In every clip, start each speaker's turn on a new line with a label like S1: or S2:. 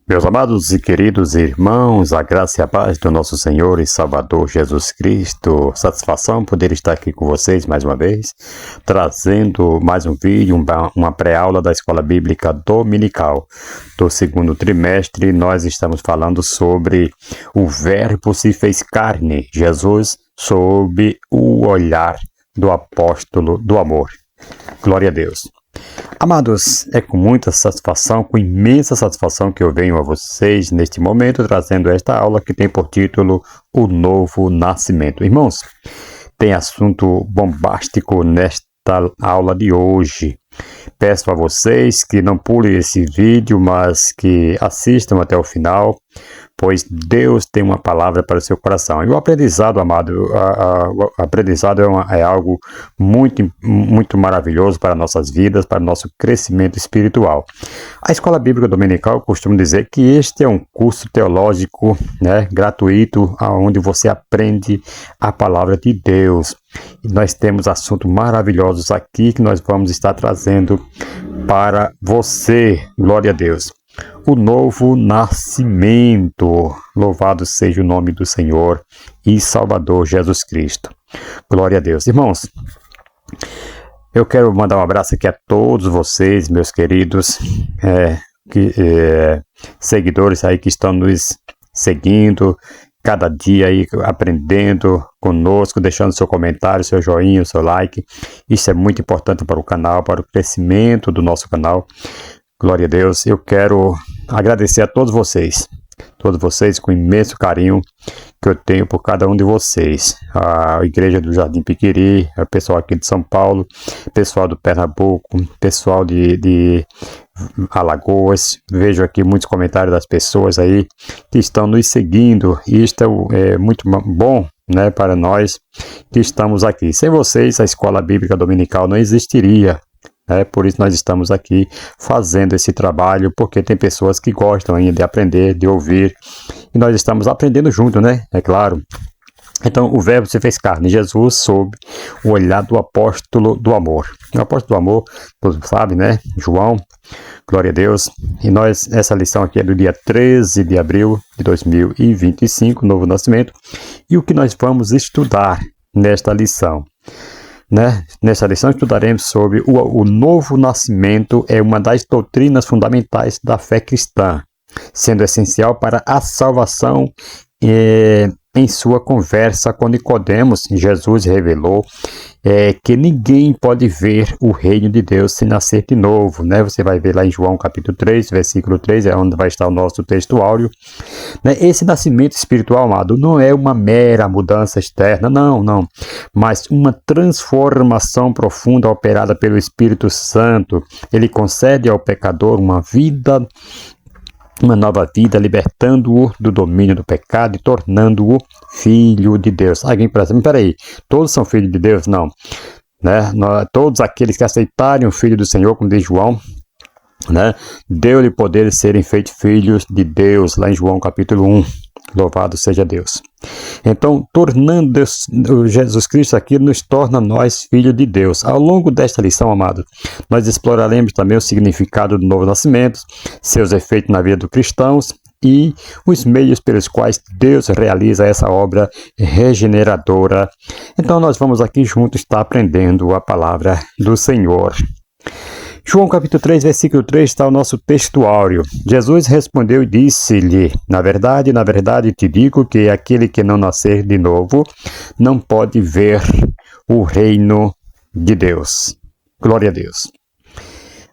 S1: Meus amados e queridos irmãos, a graça e a paz do nosso Senhor e Salvador Jesus Cristo. Satisfação poder estar aqui com vocês mais uma vez, trazendo mais um vídeo, uma pré-aula da Escola Bíblica Dominical. Do segundo trimestre, nós estamos falando sobre o Verbo se fez carne, Jesus sob o olhar do apóstolo do amor. Glória a Deus. Amados, é com muita satisfação, com imensa satisfação que eu venho a vocês neste momento trazendo esta aula que tem por título O Novo Nascimento. Irmãos, tem assunto bombástico nesta aula de hoje. Peço a vocês que não pulem esse vídeo, mas que assistam até o final, pois Deus tem uma palavra para o seu coração. E o aprendizado, amado, o aprendizado é algo muito maravilhoso para nossas vidas, para o nosso crescimento espiritual. A Escola Bíblica Dominical costuma dizer que este é um curso teológico, gratuito, onde você aprende a palavra de Deus. E nós temos assuntos maravilhosos aqui que nós vamos estar trazendo para você. Glória a Deus. O novo nascimento. Louvado seja o nome do Senhor e Salvador Jesus Cristo. Glória a Deus. Irmãos, eu quero mandar um abraço aqui a todos vocês, meus queridos seguidores aí que estão nos seguindo cada dia aí, aprendendo conosco, deixando seu comentário, seu joinha, seu like. Isso é muito importante para o canal, para o crescimento do nosso canal. Glória a Deus. Eu quero agradecer a todos vocês com imenso carinho que eu tenho por cada um de vocês. A Igreja do Jardim Piquiri, o pessoal aqui de São Paulo, pessoal do Pernambuco, pessoal de Alagoas. Vejo aqui muitos comentários das pessoas aí que estão nos seguindo. E isto é muito bom, para nós que estamos aqui. Sem vocês, a Escola Bíblica Dominical não existiria. Por isso nós estamos aqui fazendo esse trabalho, porque tem pessoas que gostam ainda de aprender, de ouvir, e nós estamos aprendendo junto, é claro. Então, o Verbo se fez carne, Jesus sob o olhar do apóstolo do amor. O apóstolo do amor, todos sabem, João, glória a Deus. E essa lição aqui é do dia 13 de abril de 2025, Novo Nascimento. E o que nós vamos estudar nesta lição? Nesta lição estudaremos sobre o novo nascimento. É uma das doutrinas fundamentais da fé cristã, sendo essencial para a salvação. Em sua conversa com Nicodemos, Jesus revelou que ninguém pode ver o reino de Deus sem nascer de novo. Você vai ver lá em João capítulo 3, versículo 3, é onde vai estar o nosso texto áureo. Esse nascimento espiritual, amado, não é uma mera mudança externa, não, mas uma transformação profunda operada pelo Espírito Santo. Ele concede ao pecador uma nova vida, libertando-o do domínio do pecado e tornando-o filho de Deus. Alguém pensa, peraí, todos são filhos de Deus? Não. Todos aqueles que aceitarem o Filho do Senhor, como diz João, deu-lhe poder de serem feitos filhos de Deus, lá em João capítulo 1. Louvado seja Deus. Então, tornando Jesus Cristo aqui, nos torna nós filhos de Deus. Ao longo desta lição, amado, nós exploraremos também o significado do novo nascimento, seus efeitos na vida dos cristãos e os meios pelos quais Deus realiza essa obra regeneradora. Então, nós vamos aqui juntos estar aprendendo a palavra do Senhor. João capítulo 3, versículo 3 está o nosso texto áureo. Jesus respondeu e disse-lhe, na verdade te digo que aquele que não nascer de novo não pode ver o reino de Deus. Glória a Deus.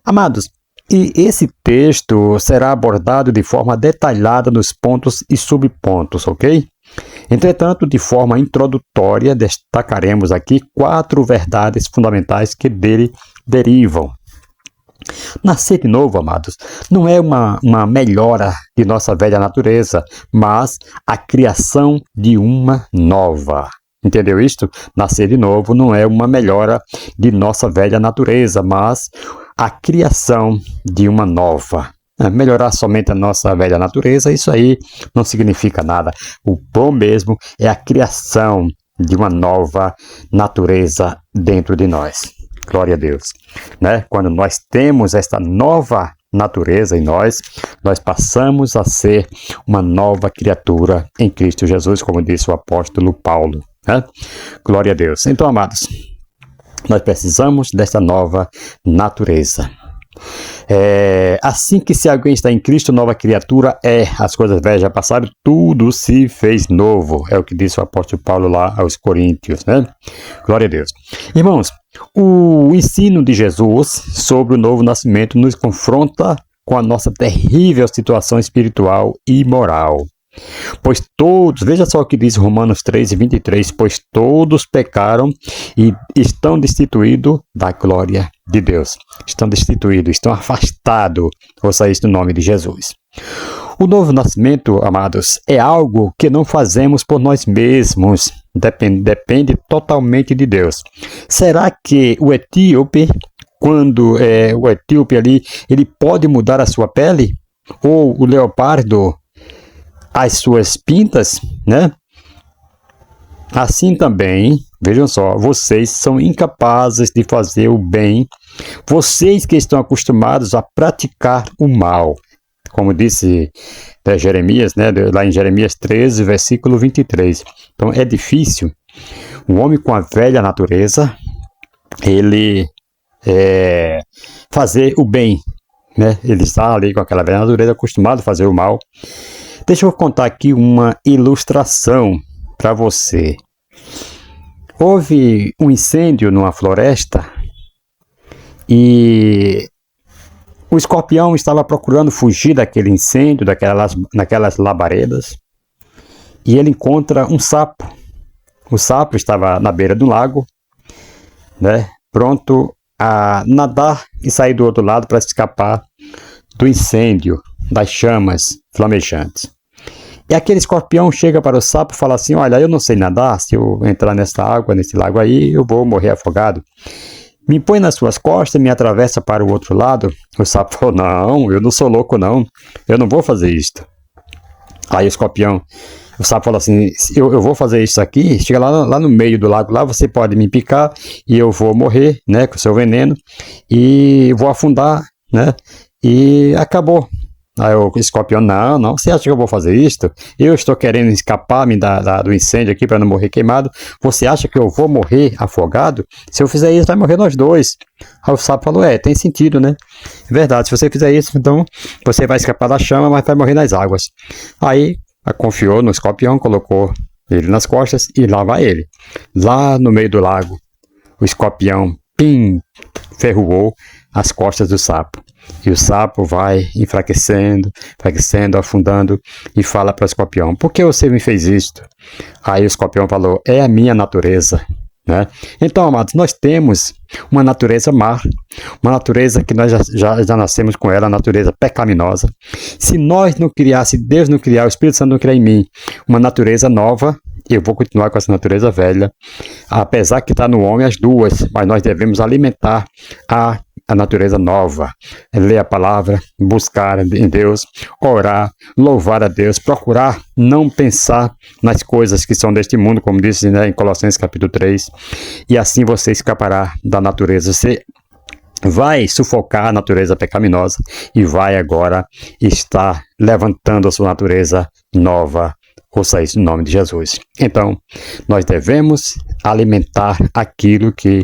S1: Amados, e esse texto será abordado de forma detalhada nos pontos e subpontos, ok? Entretanto, de forma introdutória, destacaremos aqui 4 verdades fundamentais que dele derivam. Nascer de novo, amados, não é uma melhora de nossa velha natureza, mas a criação de uma nova. Entendeu isto? Nascer de novo não é uma melhora de nossa velha natureza, mas a criação de uma nova. Melhorar somente a nossa velha natureza, isso aí não significa nada. O bom mesmo é a criação de uma nova natureza dentro de nós. Glória a Deus. Quando nós temos esta nova natureza em nós passamos a ser uma nova criatura em Cristo Jesus, como disse o apóstolo Paulo, né? Glória a Deus. Então, amados, nós precisamos dessa nova natureza. Assim que se alguém está em Cristo, nova criatura as coisas velhas já passaram, tudo se fez novo. É o que disse o apóstolo Paulo lá aos Coríntios, né? Glória a Deus. Irmãos, o ensino de Jesus sobre o novo nascimento nos confronta com a nossa terrível situação espiritual e moral. Pois todos, veja só o que diz Romanos 3:23, pois todos pecaram e estão destituídos da glória de Deus. Estão destituídos, estão afastados, ouça isso no nome de Jesus. O novo nascimento, amados, é algo que não fazemos por nós mesmos, depende totalmente de Deus. Será que o etíope, quando o etíope ali, ele pode mudar a sua pele? Ou o leopardo as suas pintas, né? Assim também, vejam só, vocês são incapazes de fazer o bem, vocês que estão acostumados a praticar o mal, como disse Jeremias, né? Lá em Jeremias 13, versículo 23. Então é difícil, um homem com a velha natureza, ele fazer o bem, né? Ele está ali com aquela velha natureza, acostumado a fazer o mal. Deixa eu contar aqui uma ilustração para você. Houve um incêndio numa floresta e o escorpião estava procurando fugir daquele incêndio, naquelas labaredas, e ele encontra um sapo. O sapo estava na beira do lago, né, pronto a nadar e sair do outro lado para escapar do incêndio, das chamas flamejantes. E aquele escorpião chega para o sapo e fala assim: olha, eu não sei nadar, se eu entrar nessa água, nesse lago aí, eu vou morrer afogado. Me põe nas suas costas e me atravessa para o outro lado. O sapo falou: não, eu não sou louco não, eu não vou fazer isto. Aí o sapo falou assim: eu vou fazer isso aqui, chega lá no meio do lago, lá você pode me picar e eu vou morrer, né, com o seu veneno, e vou afundar, né, e acabou. Aí o escorpião: não, você acha que eu vou fazer isso? Eu estou querendo escapar-me do incêndio aqui para não morrer queimado. Você acha que eu vou morrer afogado? Se eu fizer isso, vai morrer nós dois. Aí o sapo falou: tem sentido, né? É verdade, se você fizer isso, então você vai escapar da chama, mas vai morrer nas águas. Aí confiou no escorpião, colocou ele nas costas e lá vai ele. Lá no meio do lago, o escorpião, ferrugou as costas do sapo. E o sapo vai enfraquecendo, afundando e fala para o escorpião: por que você me fez isto? Aí o escorpião falou: é a minha natureza, né? Então, amados, nós temos uma natureza má, uma natureza que nós já nascemos com ela, a natureza pecaminosa. Se Deus não criar, o Espírito Santo não criar em mim uma natureza nova, eu vou continuar com essa natureza velha, apesar que está no homem as duas, mas nós devemos alimentar a natureza nova, ler a palavra, buscar em Deus, orar, louvar a Deus, procurar não pensar nas coisas que são deste mundo, como diz, né, em Colossenses capítulo 3, e assim você escapará da natureza. Você vai sufocar a natureza pecaminosa e vai agora estar levantando a sua natureza nova. Ouça isso no nome de Jesus. Então, nós devemos alimentar aquilo que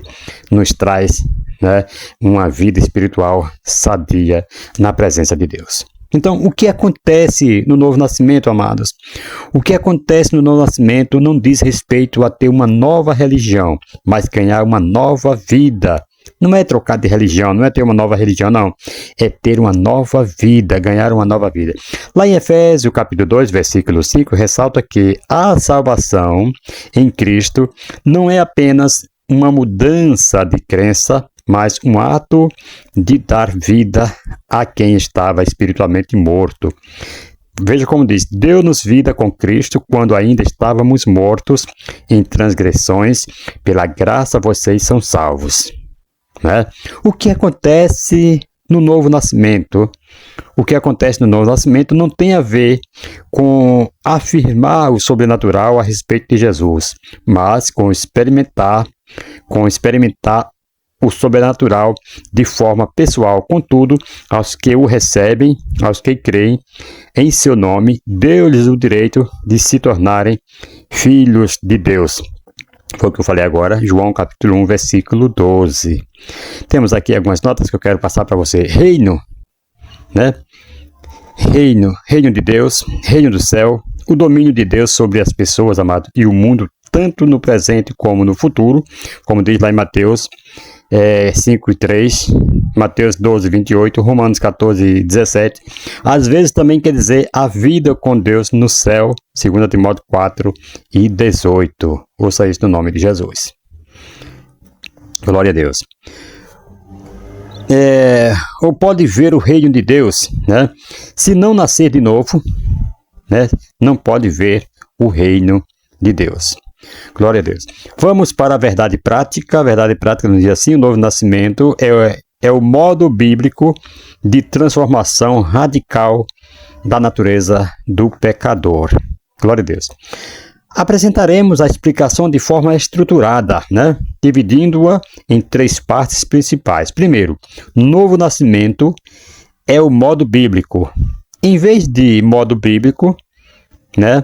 S1: nos traz, né, uma vida espiritual sadia na presença de Deus. Então, o que acontece no novo nascimento, amados? O que acontece no novo nascimento não diz respeito a ter uma nova religião, mas ganhar uma nova vida. Não é trocar de religião, não é ter uma nova religião, não. É ter uma nova vida, ganhar uma nova vida. Lá em Efésios, capítulo 2, versículo 5, ressalta que a salvação em Cristo não é apenas uma mudança de crença, mas um ato de dar vida a quem estava espiritualmente morto. Veja como diz: deu-nos vida com Cristo quando ainda estávamos mortos em transgressões, pela graça vocês são salvos. Né? O que acontece no novo nascimento? O que acontece no novo nascimento não tem a ver com afirmar o sobrenatural a respeito de Jesus, mas com experimentar o sobrenatural de forma pessoal. Contudo, aos que o recebem, aos que creem em seu nome, deu-lhes o direito de se tornarem filhos de Deus. Foi o que eu falei agora, João capítulo 1, versículo 12. Temos aqui algumas notas que eu quero passar para você. Reino, né? Reino de Deus, reino do céu, o domínio de Deus sobre as pessoas, amado, e o mundo, tanto no presente como no futuro, como diz lá em Mateus 5 e 3, Mateus 12, 28, Romanos 14, 17. Às vezes também quer dizer a vida com Deus no céu, 2 Timóteo 4 e 18. Ouça isso no nome de Jesus. Glória a Deus. Ou pode ver o reino de Deus, né? Se não nascer de novo, né, não pode ver o reino de Deus. Glória a Deus. Vamos para a verdade prática. A verdade prática nos diz assim: o novo nascimento é o modo bíblico de transformação radical da natureza do pecador. Glória a Deus. Apresentaremos a explicação de forma estruturada, né? Dividindo-a em 3 partes principais. Primeiro, novo nascimento é o modo bíblico. Em vez de modo bíblico, né,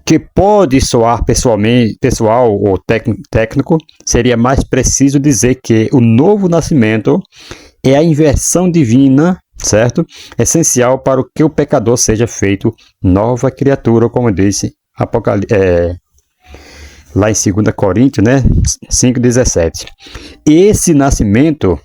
S1: que pode soar pessoal ou técnico, seria mais preciso dizer que o novo nascimento é a inversão divina, certo? Essencial para o que o pecador seja feito nova criatura, como disse lá em 2 Coríntios, né, 5,17. Esse nascimento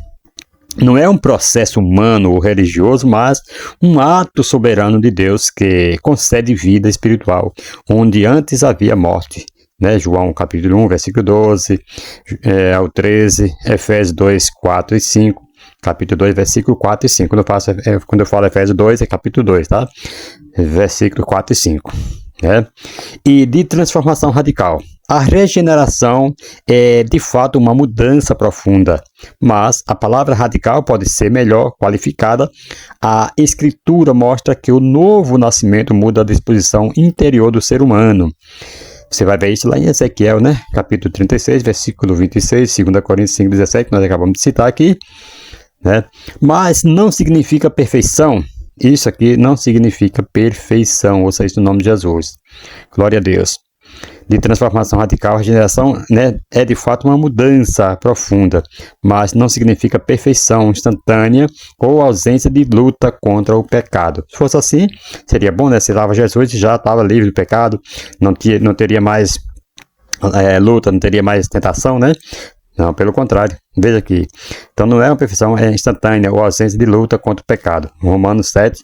S1: não é um processo humano ou religioso, mas um ato soberano de Deus que concede vida espiritual, onde antes havia morte. Né? João capítulo 1, versículo 12 ao 13, Efésios 2, 4 e 5, capítulo 2, versículo 4 e 5. Quando eu falo Efésios 2, é capítulo 2, tá? Versículo 4 e 5. Né? E de transformação radical. A regeneração é de fato uma mudança profunda, mas a palavra radical pode ser melhor qualificada. A Escritura mostra que o novo nascimento muda a disposição interior do ser humano. Você vai ver isso lá em Ezequiel, né? Capítulo 36, versículo 26, 2 Coríntios 5, 17, que nós acabamos de citar aqui. Né? Mas não significa perfeição. Isso aqui não significa perfeição, ouça isso no nome de Jesus. Glória a Deus. De transformação radical, a regeneração, né, é de fato uma mudança profunda, mas não significa perfeição instantânea ou ausência de luta contra o pecado. Se fosse assim, seria bom, né? Se lava Jesus e já estava livre do pecado, não teria mais luta, não teria mais tentação, né? Não, pelo contrário, veja aqui. Então não é uma perfeição instantânea ou ausência de luta contra o pecado. Romanos 7,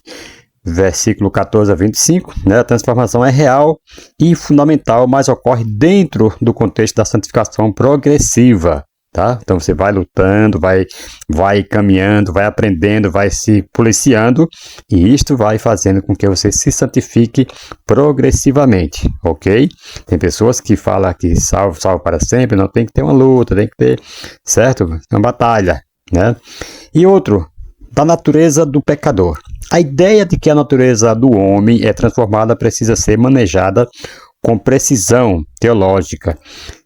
S1: versículo 14 a 25, né? A transformação é real e fundamental, mas ocorre dentro do contexto da santificação progressiva. Tá? Então você vai lutando, vai caminhando, vai aprendendo, vai se policiando, e isto vai fazendo com que você se santifique progressivamente, ok? Tem pessoas que falam que salvo para sempre, não tem que ter uma luta, tem que ter, certo? Uma batalha, né? E outro, da natureza do pecador. A ideia de que a natureza do homem é transformada precisa ser manejada com precisão teológica.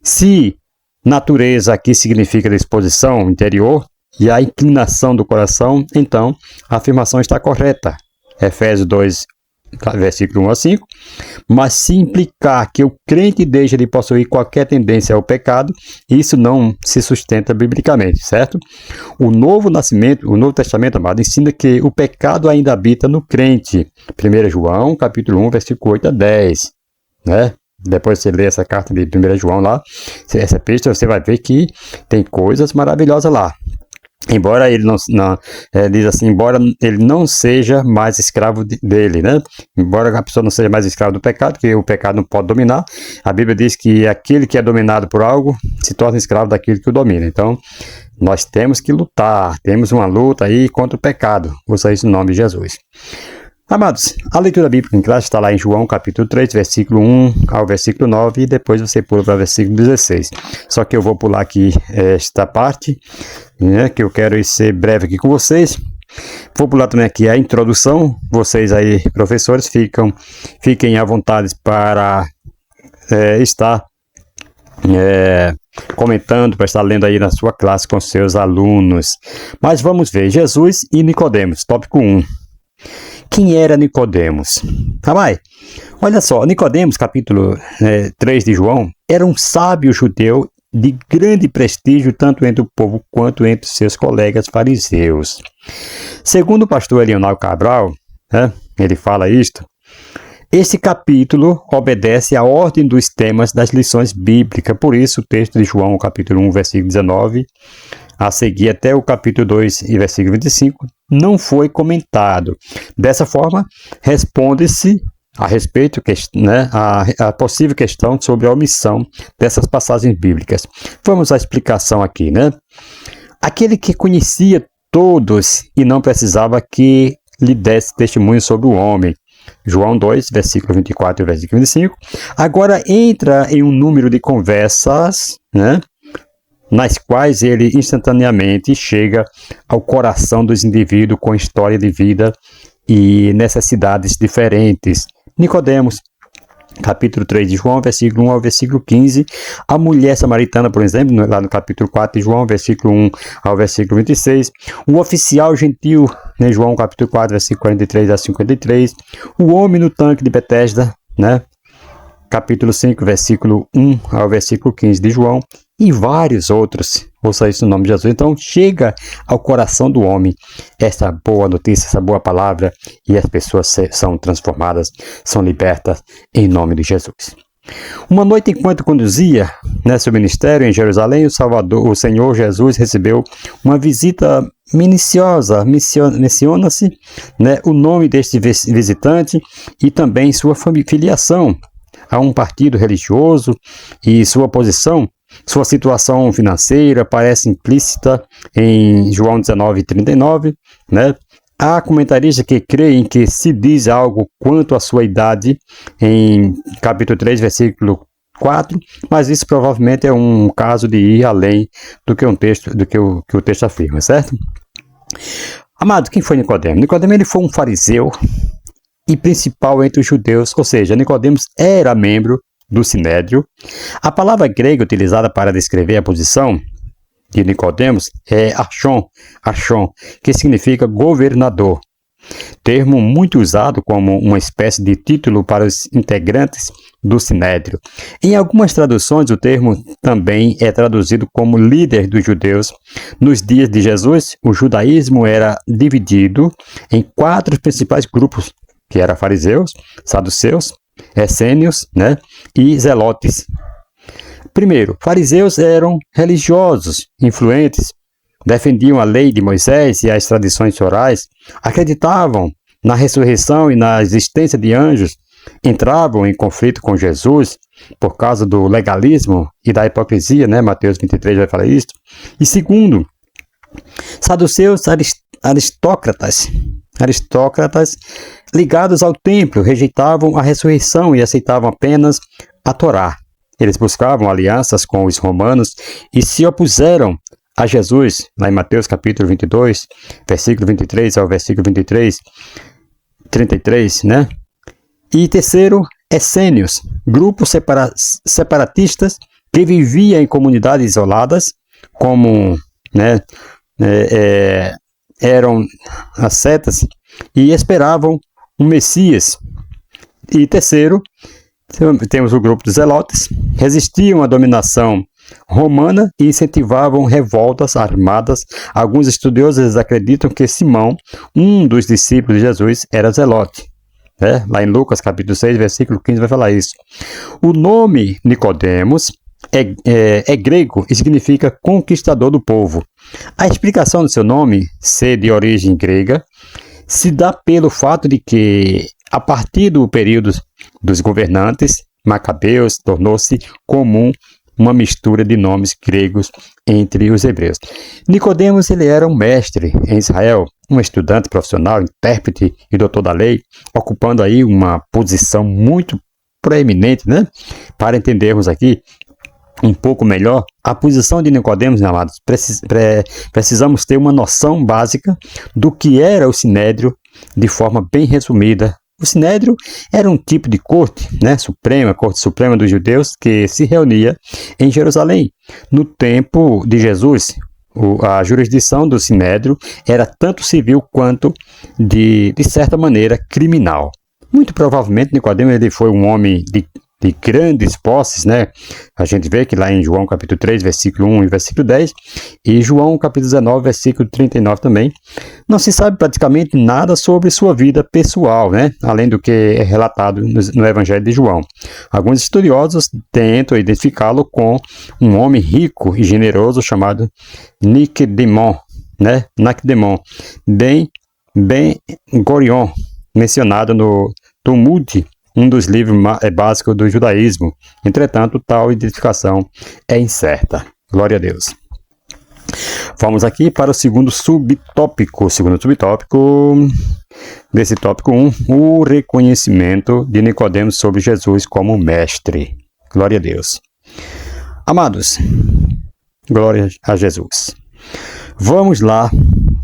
S1: Se natureza aqui significa disposição interior e a inclinação do coração, então a afirmação está correta. Efésios 2, versículo 1 a 5. Mas se implicar que o crente deixa de possuir qualquer tendência ao pecado, isso não se sustenta biblicamente, certo? O Novo Testamento, amado, ensina que o pecado ainda habita no crente. 1 João, capítulo 1, versículo 8 a 10, né? Depois você lê essa carta de 1 João lá, essa epístola, você vai ver que tem coisas maravilhosas lá. Embora ele diz assim, embora ele não seja mais escravo dele, né? Embora a pessoa não seja mais escravo do pecado, que o pecado não pode dominar, a Bíblia diz que aquele que é dominado por algo se torna escravo daquilo que o domina. Então, nós temos que lutar, temos uma luta aí contra o pecado. Usa isso no nome de Jesus. Amados, a leitura bíblica em classe está lá em João capítulo 3, versículo 1 ao versículo 9, e depois você pula para o versículo 16. Só que eu vou pular aqui esta parte, né, que eu quero ser breve aqui com vocês. Vou pular também aqui a introdução. Vocês aí, professores, fiquem à vontade para estar comentando para estar lendo aí na sua classe com seus alunos. Mas vamos ver, Jesus e Nicodemos, tópico 1. Quem era Nicodemos? Olha só, Nicodemos, capítulo 3 de João, era um sábio judeu de grande prestígio tanto entre o povo quanto entre seus colegas fariseus. Segundo o pastor Elional Cabral, ele fala isto, este capítulo obedece à ordem dos temas das lições bíblicas, por isso o texto de João, capítulo 1, versículo 19, a seguir até o capítulo 2 e versículo 25, não foi comentado. Dessa forma, responde-se a respeito, a possível questão sobre a omissão dessas passagens bíblicas. Vamos à explicação aqui, Aquele que conhecia todos e não precisava que lhe desse testemunho sobre o homem. João 2, versículo 24 e versículo 25. Agora entra em um número de conversas, nas quais ele instantaneamente chega ao coração dos indivíduos com história de vida e necessidades diferentes. Nicodemos, capítulo 3 de João, versículo 1 ao versículo 15. A mulher samaritana, por exemplo, lá no capítulo 4 de João, versículo 1 ao versículo 26. O oficial gentil, João, capítulo 4, versículo 43 a 53. O homem no tanque de Betesda, capítulo 5, versículo 1 ao versículo 15 de João. E vários outros. Ouça isso no nome de Jesus. Então, chega ao coração do homem essa boa notícia, essa boa palavra, e as pessoas são transformadas, são libertas em nome de Jesus. Uma noite, enquanto conduzia seu ministério em Jerusalém, o Senhor Jesus recebeu uma visita minuciosa. Menciona-se o nome deste visitante e também sua filiação a um partido religioso e sua posição. Sua situação financeira parece implícita em João 19:39, Há comentaristas que creem que se diz algo quanto à sua idade em capítulo 3, versículo 4, mas isso provavelmente é um caso de ir além do que o texto afirma, certo? Amado, quem foi Nicodemo? Nicodemo ele foi um fariseu e principal entre os judeus, ou seja, Nicodemos era membro do Sinédrio. A palavra grega utilizada para descrever a posição de Nicodemos é archon, que significa governador, termo muito usado como uma espécie de título para os integrantes do Sinédrio. Em algumas traduções, o termo também é traduzido como líder dos judeus. Nos dias de Jesus, o judaísmo era dividido em 4 principais grupos, que eram fariseus, saduceus, essênios, e zelotes. Primeiro, fariseus eram religiosos, influentes, defendiam a lei de Moisés e as tradições orais, acreditavam na ressurreição e na existência de anjos, entravam em conflito com Jesus por causa do legalismo e da hipocrisia, Mateus 23 vai falar isso. E segundo, saduceus aristócratas ligados ao templo, rejeitavam a ressurreição e aceitavam apenas a Torá. Eles buscavam alianças com os romanos e se opuseram a Jesus, lá em Mateus capítulo 22, versículo 23 ao versículo 33, E terceiro, essênios, grupos separatistas que viviam em comunidades isoladas, como eram ascetas e esperavam um Messias. E terceiro, temos o grupo dos zelotes, resistiam à dominação romana e incentivavam revoltas armadas. Alguns estudiosos acreditam que Simão, um dos discípulos de Jesus, era zelote. Lá em Lucas capítulo 6, versículo 15 vai falar isso. O nome Nicodemos é grego e significa conquistador do povo. A explicação do seu nome ser de origem grega se dá pelo fato de que, a partir do período dos governantes macabeus, tornou-se comum uma mistura de nomes gregos entre os hebreus. Nicodemos ele era um mestre em Israel, um estudante profissional, intérprete e doutor da lei, ocupando aí uma posição muito proeminente, Para entendermos aqui um pouco melhor a posição de Nicodemos, amados, precisamos ter uma noção básica do que era o Sinédrio de forma bem resumida O Sinédrio era um tipo de corte, né, suprema, corte suprema dos judeus que se reunia em Jerusalém. No tempo de Jesus, a jurisdição do Sinédrio era tanto civil quanto, de certa maneira, criminal. Muito provavelmente, Nicodemo ele foi um homem de grandes posses, né? A gente vê que lá em João capítulo 3, versículo 1 e versículo 10, e João capítulo 19, versículo 39 também, não se sabe praticamente nada sobre sua vida pessoal, né? Além do que é relatado no Evangelho de João. Alguns estudiosos tentam identificá-lo com um homem rico e generoso chamado Nicodemon, né? Nicodemon, Ben Gurion, mencionado no Talmud, um dos livros básicos do judaísmo. Entretanto, tal identificação é incerta. Glória a Deus. Vamos aqui para o segundo subtópico. O segundo subtópico desse tópico 1, o reconhecimento de Nicodemos sobre Jesus como mestre. Glória a Deus. Amados, glória a Jesus. Vamos lá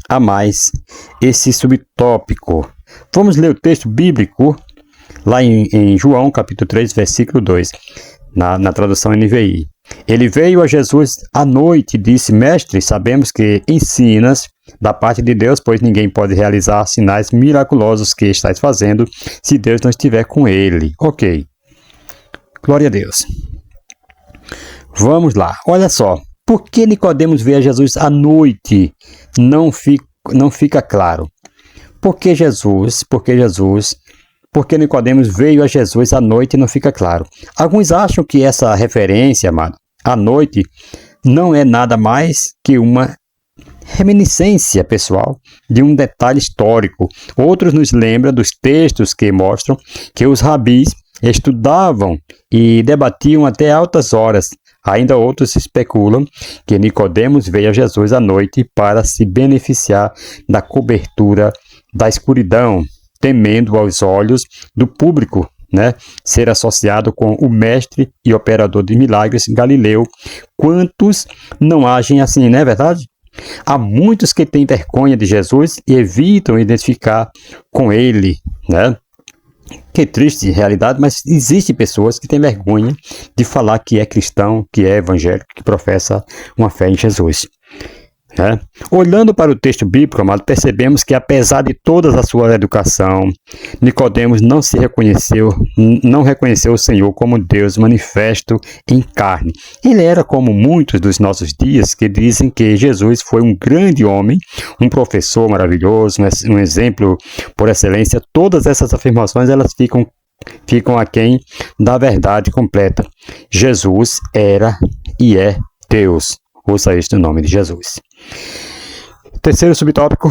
S1: a mais esse subtópico. Vamos ler o texto bíblico lá em João, capítulo 3, versículo 2, na tradução NVI. Ele veio a Jesus à noite e disse: Mestre, sabemos que ensinas da parte de Deus, pois ninguém pode realizar sinais miraculosos que estás fazendo se Deus não estiver com ele. Ok. Glória a Deus. Vamos lá. Olha só. Por que Nicodemos veio a Jesus à noite? Não fica claro. Por que Nicodemos veio a Jesus à noite, não fica claro. Alguns acham que essa referência, amado, à noite, não é nada mais que uma reminiscência pessoal de um detalhe histórico. Outros nos lembram dos textos que mostram que os rabis estudavam e debatiam até altas horas. Ainda outros especulam que Nicodemos veio a Jesus à noite para se beneficiar da cobertura da escuridão, temendo aos olhos do público, né, ser associado com o mestre e operador de milagres Galileu. Quantos não agem assim, não é verdade? Há muitos que têm vergonha de Jesus e evitam identificar com ele, né? Que triste realidade, mas existem pessoas que têm vergonha de falar que é cristão, que é evangélico, que professa uma fé em Jesus. Né? Olhando para o texto bíblico, amado, percebemos que apesar de toda a sua educação, Nicodemos não reconheceu o Senhor como Deus manifesto em carne. Ele era como muitos dos nossos dias que dizem que Jesus foi um grande homem, um professor maravilhoso, um exemplo por excelência. Todas essas afirmações elas ficam aquém da verdade completa. Jesus era e é Deus. Ouça este nome de Jesus. Terceiro subtópico,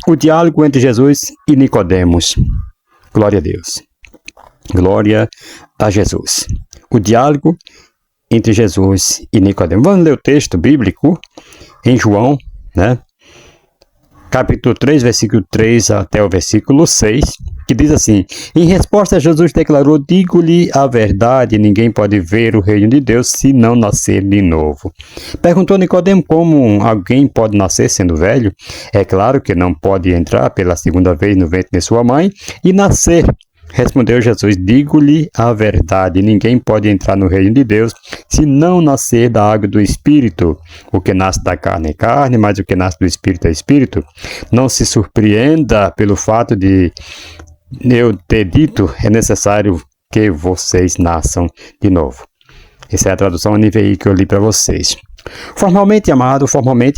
S1: o diálogo entre Jesus e Nicodemos. Glória a Deus. Glória a Jesus. O diálogo entre Jesus e Nicodemos. Vamos ler o texto bíblico em João, né? Capítulo 3, versículo 3 até o versículo 6, que diz assim: Em resposta, Jesus declarou: Digo-lhe a verdade, ninguém pode ver o reino de Deus se não nascer de novo. Perguntou Nicodemo como alguém pode nascer sendo velho. É claro que não pode entrar pela segunda vez no ventre de sua mãe e nascer. Respondeu Jesus: Digo-lhe a verdade, ninguém pode entrar no reino de Deus se não nascer da água do Espírito. O que nasce da carne é carne, mas o que nasce do Espírito é Espírito. Não se surpreenda pelo fato de eu ter dito, é necessário que vocês nasçam de novo. Essa é a tradução NVI que eu li para vocês. Formalmente, amado,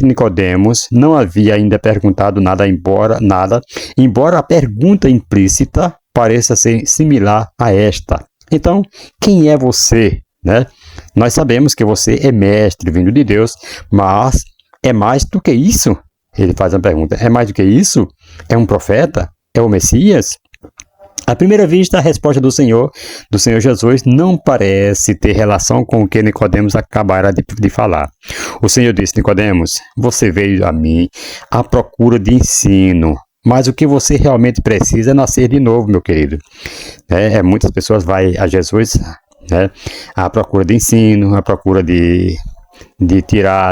S1: Nicodemos não havia ainda perguntado nada, embora a pergunta implícita pareça ser similar a esta. Então, quem é você? Né? Nós sabemos que você é mestre vindo de Deus, mas é mais do que isso? Ele faz a pergunta, é mais do que isso? É um profeta? É o Messias? À primeira vista, a resposta do Senhor Jesus não parece ter relação com o que Nicodemos acabara de falar. O Senhor disse: Nicodemos, você veio a mim à procura de ensino, mas o que você realmente precisa é nascer de novo, meu querido. Muitas pessoas vão a Jesus, né, à procura de ensino, à procura de de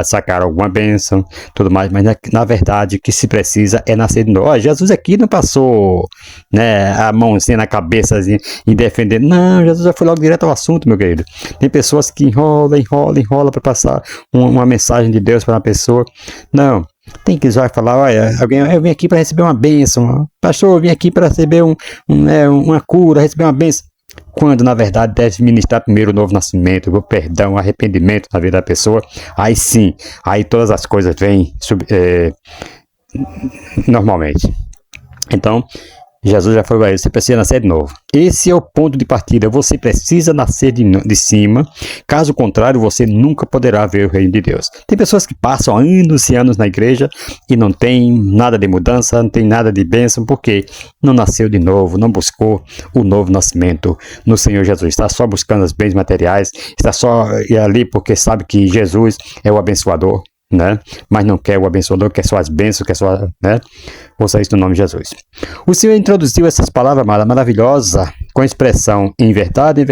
S1: sacar alguma bênção, tudo mais, mas na verdade o que se precisa é nascer de novo. Jesus aqui não passou, né, a mãozinha na cabeça assim, e defender. Não, Jesus já foi logo direto ao assunto, meu querido. Tem pessoas que enrola para passar uma mensagem de Deus para uma pessoa. Não. Tem que já falar, olha, eu vim aqui para receber uma bênção, pastor, eu vim aqui para receber uma cura, receber uma bênção. Quando na verdade deve ministrar primeiro o novo nascimento, o perdão, o arrependimento na vida da pessoa. Aí sim, aí todas as coisas vêm normalmente. Então, Jesus já falou para ele, você precisa nascer de novo. Esse é o ponto de partida, você precisa nascer de cima, caso contrário você nunca poderá ver o reino de Deus. Tem pessoas que passam anos e anos na igreja e não tem nada de mudança, não tem nada de bênção, porque não nasceu de novo, não buscou o novo nascimento no Senhor Jesus. Está só buscando os bens materiais, está só ali porque sabe que Jesus é o abençoador, né? Mas não quer o abençoador, quer só as bênçãos, quer só, né? Ouça isso no nome de Jesus. O Senhor introduziu essas palavras maravilhosas com a expressão em verdade,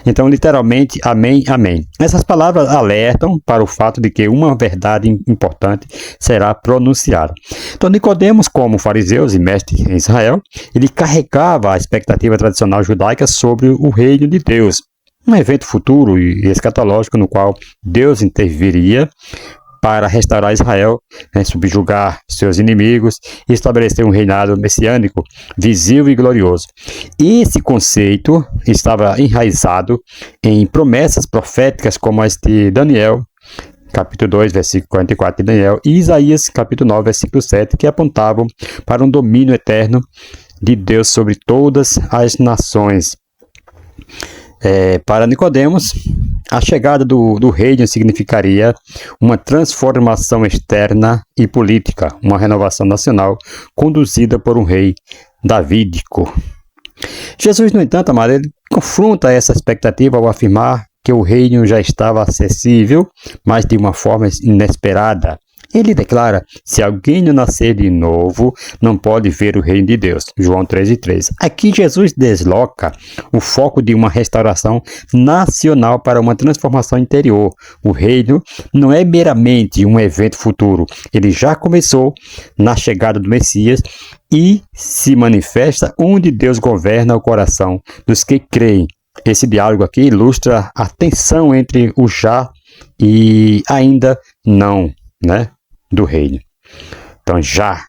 S1: então literalmente amém, amém. Essas palavras alertam para o fato de que uma verdade importante será pronunciada. Então Nicodemos, como fariseus e mestre em Israel, ele carregava a expectativa tradicional judaica sobre o reino de Deus, um evento futuro e escatológico no qual Deus interviria para restaurar Israel, subjugar seus inimigos e estabelecer um reinado messiânico visível e glorioso. Esse conceito estava enraizado em promessas proféticas como as de Daniel, capítulo 2, versículo 44 de Daniel, e Isaías, capítulo 9, versículo 7, que apontavam para um domínio eterno de Deus sobre todas as nações. Para Nicodemos, a chegada do reino significaria uma transformação externa e política, uma renovação nacional conduzida por um rei davídico. Jesus, no entanto, amado, ele confronta essa expectativa ao afirmar que o reino já estava acessível, mas de uma forma inesperada. Ele declara, se alguém não nascer de novo, não pode ver o reino de Deus. João 13:3. Aqui Jesus desloca o foco de uma restauração nacional para uma transformação interior. O reino não é meramente um evento futuro. Ele já começou na chegada do Messias e se manifesta onde Deus governa o coração dos que creem. Esse diálogo aqui ilustra a tensão entre o já e ainda não, né? Do reino. Então já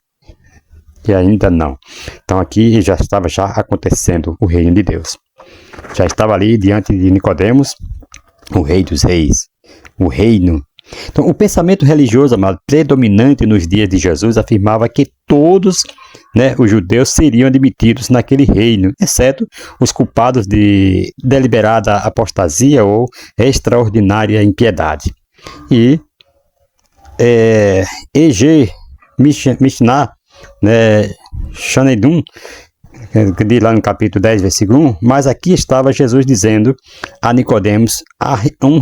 S1: e ainda não. Então aqui já estava acontecendo o reino de Deus. Já estava ali diante de Nicodemos, o rei dos reis, o reino. Então o pensamento religioso, amado, predominante nos dias de Jesus afirmava que todos, né, os judeus seriam admitidos naquele reino, exceto os culpados de deliberada apostasia ou extraordinária impiedade. E E.G. Mishnah, né, Shanedum, que diz lá no capítulo 10, versículo 1, mas aqui estava Jesus dizendo a Nicodemos, um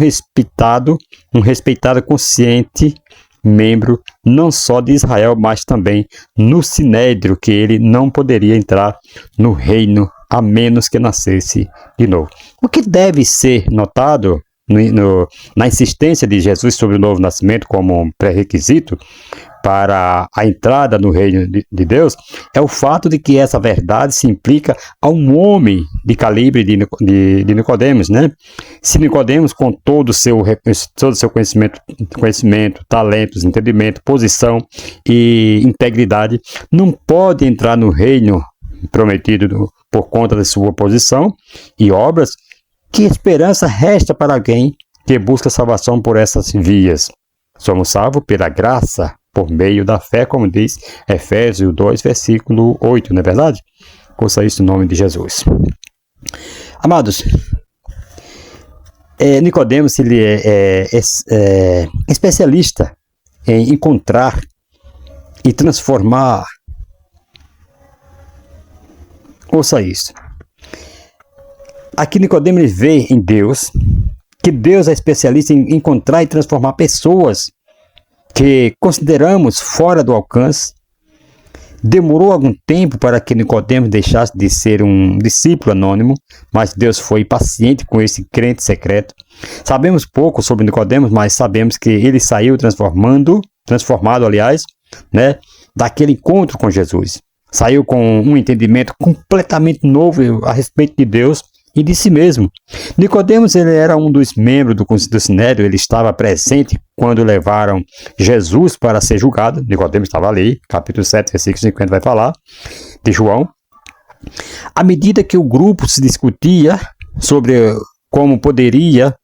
S1: respeitado consciente membro não só de Israel, mas também no Sinédrio, que ele não poderia entrar no reino a menos que nascesse de novo. O que deve ser notado na insistência de Jesus sobre o novo nascimento como um pré-requisito para a entrada no reino de Deus, é o fato de que essa verdade se implica a um homem de calibre de Nicodemos, né? Se Nicodemos, com todo o seu conhecimento, talentos, entendimento, posição e integridade, não pode entrar no reino prometido por conta da sua posição e obras, que esperança resta para alguém que busca salvação por essas vias? Somos salvos pela graça, por meio da fé, como diz Efésios 2, versículo 8, não é verdade? Ouça isso no nome de Jesus. Amados, Nicodemos, ele é especialista em encontrar e transformar. Ouça isso. Aqui Nicodemos vê em Deus, que Deus é especialista em encontrar e transformar pessoas que consideramos fora do alcance Demorou algum tempo para que Nicodemos deixasse de ser um discípulo anônimo, mas Deus foi paciente com esse crente secreto. Sabemos pouco sobre Nicodemos, mas sabemos que ele saiu transformado, aliás, né, daquele encontro com Jesus. Saiu com um entendimento completamente novo a respeito de Deus e de si mesmo. Nicodemos, ele era um dos membros do Sinédrio, ele estava presente quando levaram Jesus para ser julgado. Nicodemos estava ali, capítulo 7, versículo 50 vai falar, de João. À medida que o grupo se discutia sobre como poderia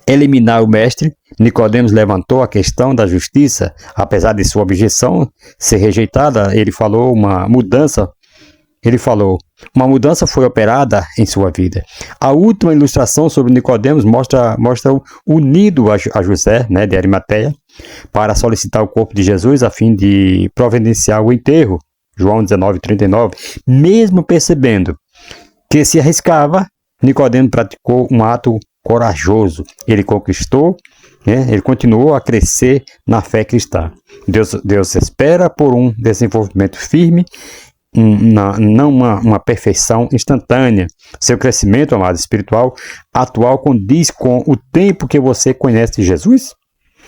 S1: eliminar o mestre, Nicodemos levantou a questão da justiça. Apesar de sua objeção ser rejeitada, ele falou uma mudança foi operada em sua vida. A última ilustração sobre Nicodemos mostra unido a José, né, de Arimateia, para solicitar o corpo de Jesus a fim de providenciar o enterro. João 19:39. Mesmo percebendo que se arriscava, Nicodemos praticou um ato corajoso. Ele conquistou, né, ele continuou a crescer na fé cristã. Deus espera por um desenvolvimento firme, não uma perfeição instantânea. Seu crescimento, amado, espiritual atual condiz com o tempo que você conhece Jesus?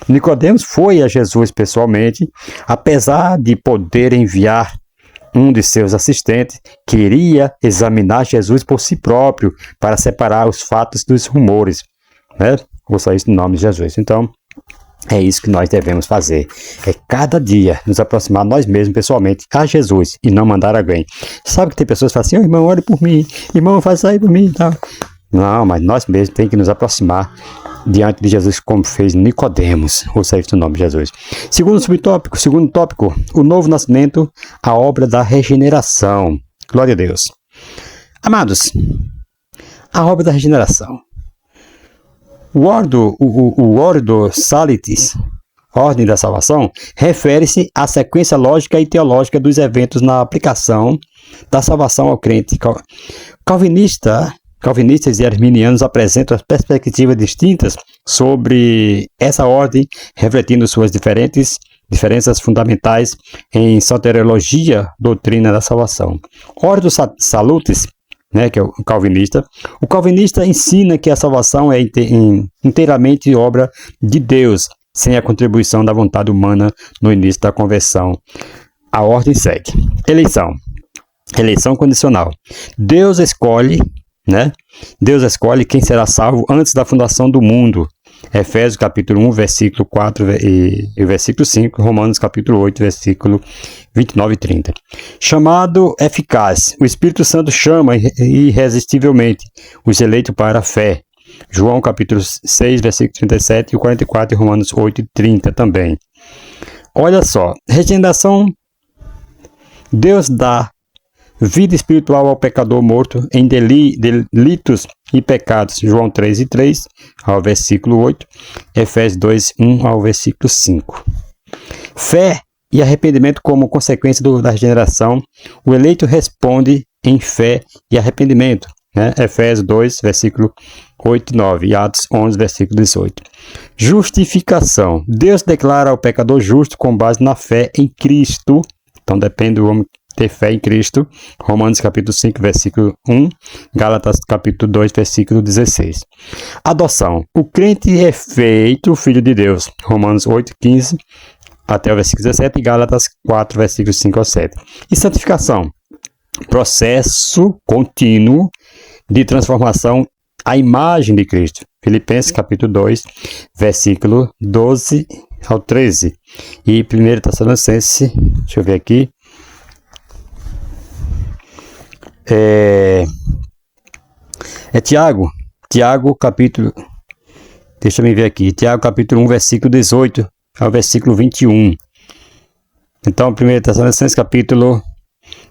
S1: Nicodemos foi a Jesus pessoalmente, apesar de poder enviar um de seus assistentes, queria examinar Jesus por si próprio para separar os fatos dos rumores, né? Ouça isso no nome de Jesus. Então, é isso que nós devemos fazer. É cada dia nos aproximar nós mesmos pessoalmente a Jesus e não mandar alguém. Sabe que tem pessoas que falam assim: oh, irmão, ore por mim, irmão, faz isso aí por mim, tá? Não, mas nós mesmos temos que nos aproximar diante de Jesus como fez Nicodemos. Ouça isso no nome de Jesus. Segundo tópico, o novo nascimento, a obra da regeneração. Glória a Deus. Amados, a obra da regeneração. O Ordo Salitis, ordem da salvação, refere-se à sequência lógica e teológica dos eventos na aplicação da salvação ao crente. Calvinistas e arminianos apresentam as perspectivas distintas sobre essa ordem, refletindo suas diferenças fundamentais em soteriologia, doutrina da salvação. Ordo Salutis, né, que é o calvinista. O calvinista ensina que a salvação é inteiramente obra de Deus, sem a contribuição da vontade humana no início da conversão. A ordem segue. Eleição condicional. Deus escolhe quem será salvo antes da fundação do mundo. Efésios capítulo 1, versículo 4 e versículo 5, Romanos capítulo 8, versículo 29 e 30. Chamado eficaz. O Espírito Santo chama irresistivelmente os eleitos para a fé. João capítulo 6, versículo 37 e 44 e Romanos 8 e 30 também. Olha só, regeneração. Deus dá vida espiritual ao pecador morto em delitos e pecados. João 3 e 3 ao versículo 8. Efésios 2, 1 ao versículo 5. Fé e arrependimento como consequência da regeneração. O eleito responde em fé e arrependimento. Né? Efésios 2, versículo 8 e 9. E Atos 11, versículo 18. Justificação. Deus declara ao pecador justo com base na fé em Cristo. Então depende do homem ter fé em Cristo. Romanos capítulo 5, versículo 1. Gálatas capítulo 2, versículo 16. Adoção. O crente é feito filho de Deus. Romanos 8, 15 até o versículo 17. E Gálatas 4, versículos 5 ao 7. E santificação. Processo contínuo de transformação à imagem de Cristo. Filipenses capítulo 2, versículo 12 ao 13. E 1 Tessalonicenses, deixa eu ver aqui. Tiago capítulo, deixa eu ver aqui, Tiago capítulo 1, versículo 18 ao versículo 21. Então, 1 Tessalonicenses capítulo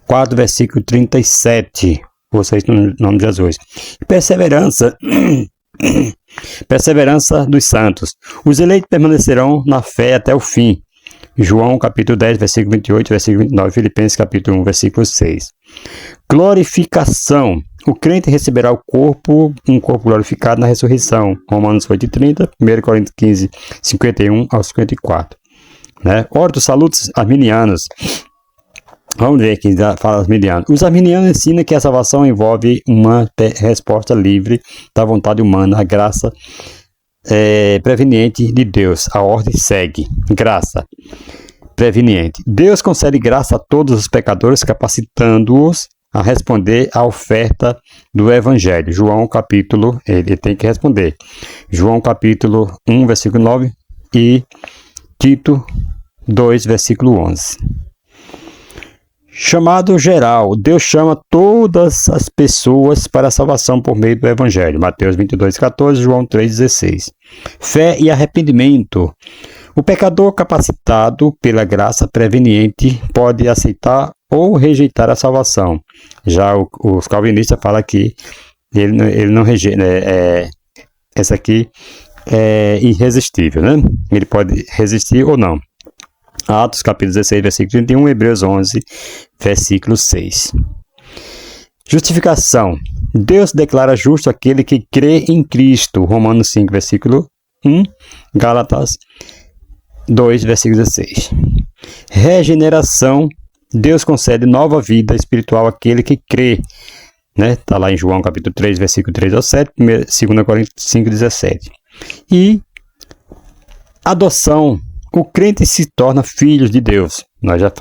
S1: 4, versículo 37. Vocês no nome de Jesus. Perseverança dos santos. Os eleitos permanecerão na fé até o fim. João capítulo 10, versículo 28, versículo 29, Filipenses capítulo 1, versículo 6. Glorificação. O crente receberá um corpo glorificado na ressurreição. Romanos 8, 30, 1 Coríntios 15, 51 ao 54. Né? Ordo Salutis arminianos. Vamos ver aqui, fala arminiano. Os arminianos ensinam que a salvação envolve uma resposta livre da vontade humana, a graça preveniente de Deus. A ordem segue. Graça preveniente. Deus concede graça a todos os pecadores, capacitando-os a responder à oferta do Evangelho. João capítulo, ele tem que responder. João capítulo 1, versículo 9 e Tito 2, versículo 11. Chamado geral. Deus chama todas as pessoas para a salvação por meio do Evangelho. Mateus 22, 14, João 3, 16. Fé e arrependimento. O pecador capacitado pela graça preveniente pode aceitar ou rejeitar a salvação. Já os calvinistas falam que ele não rejeita. Essa aqui é irresistível, né? Ele pode resistir ou não. Atos capítulo 16, versículo 31, Hebreus 11, versículo 6. Justificação. Deus declara justo aquele que crê em Cristo. Romanos 5, versículo 1, Gálatas 2, versículo 16. Regeneração. Deus concede nova vida espiritual àquele que crê. Está lá em João capítulo 3, versículo 3 ao 7, 2 Coríntios 5, 17. E adoção. O crente se torna filho de Deus. Nós já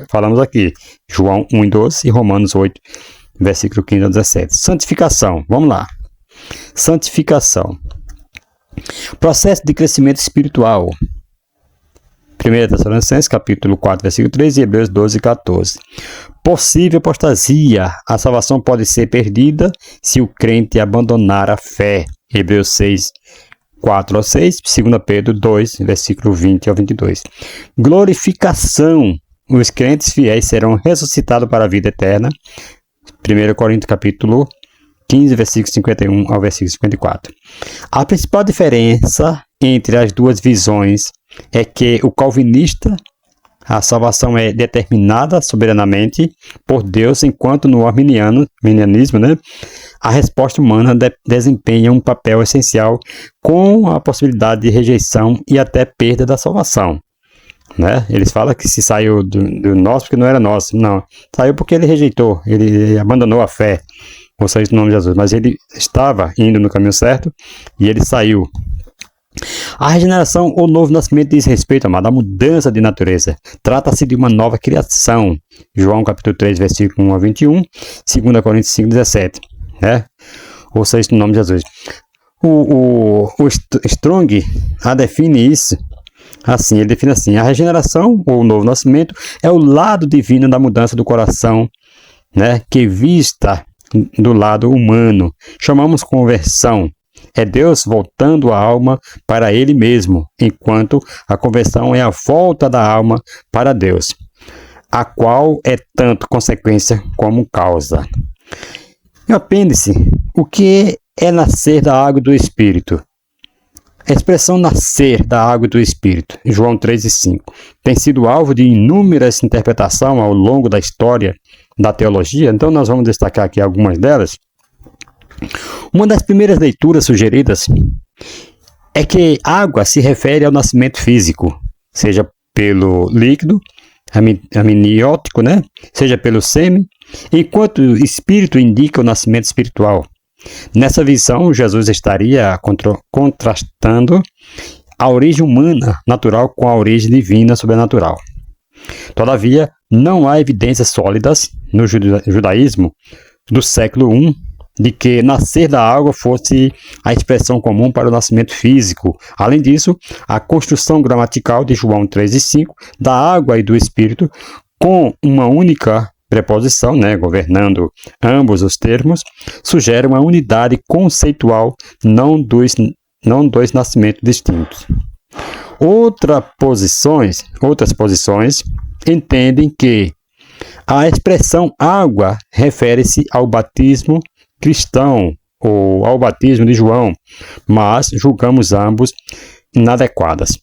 S1: falamos aqui. João 1 e 12 e Romanos 8, versículo 15 a 17. Santificação. Vamos lá. Santificação. Processo de crescimento espiritual. 1 Tessalonicenses, capítulo 4, versículo 3 e Hebreus 12, 14. Possível apostasia. A salvação pode ser perdida se o crente abandonar a fé. Hebreus 6, 4 ao 6, 2 Pedro 2, versículo 20 ao 22. Glorificação. Os crentes fiéis serão ressuscitados para a vida eterna. 1 Coríntios capítulo 15, versículo 51 ao versículo 54. A principal diferença entre as duas visões é que o calvinista, a salvação é determinada soberanamente por Deus, enquanto no arminianismo, a resposta humana desempenha um papel essencial com a possibilidade de rejeição e até perda da salvação. Eles falam que se saiu do nosso porque não era nosso. Não, saiu porque ele rejeitou, ele abandonou a fé, ou seja, no nome de Jesus. Mas ele estava indo no caminho certo e ele saiu. A regeneração ou novo nascimento diz respeito, amado, à mudança de natureza. Trata-se de uma nova criação. João capítulo 3, versículo 1 a 21, 2 Coríntios 5, 17. Ou seja, no nome de Jesus. O Strong define isso assim, ele define assim: a regeneração ou o novo nascimento é o lado divino da mudança do coração, que vista do lado humano chamamos conversão. É Deus voltando a alma para Ele mesmo, enquanto a conversão é a volta da alma para Deus, a qual é tanto consequência como causa. E o apêndice. O que é nascer da água do Espírito? A expressão nascer da água do Espírito, João 3 e 5, tem sido alvo de inúmeras interpretações ao longo da história da teologia, então nós vamos destacar aqui algumas delas. Uma das primeiras leituras sugeridas é que água se refere ao nascimento físico, seja pelo líquido amniótico, seja pelo sêmen, enquanto o espírito indica o nascimento espiritual. Nessa visão, Jesus estaria contrastando a origem humana natural com a origem divina sobrenatural. Todavia, não há evidências sólidas no judaísmo do século I de que nascer da água fosse a expressão comum para o nascimento físico. Além disso, a construção gramatical de João 3 e 5, da água e do Espírito, com uma única preposição, governando ambos os termos, sugere uma unidade conceitual, não dois nascimentos distintos. Outras posições entendem que a expressão água refere-se ao batismo cristão ou ao batismo de João, mas julgamos ambos inadequadas.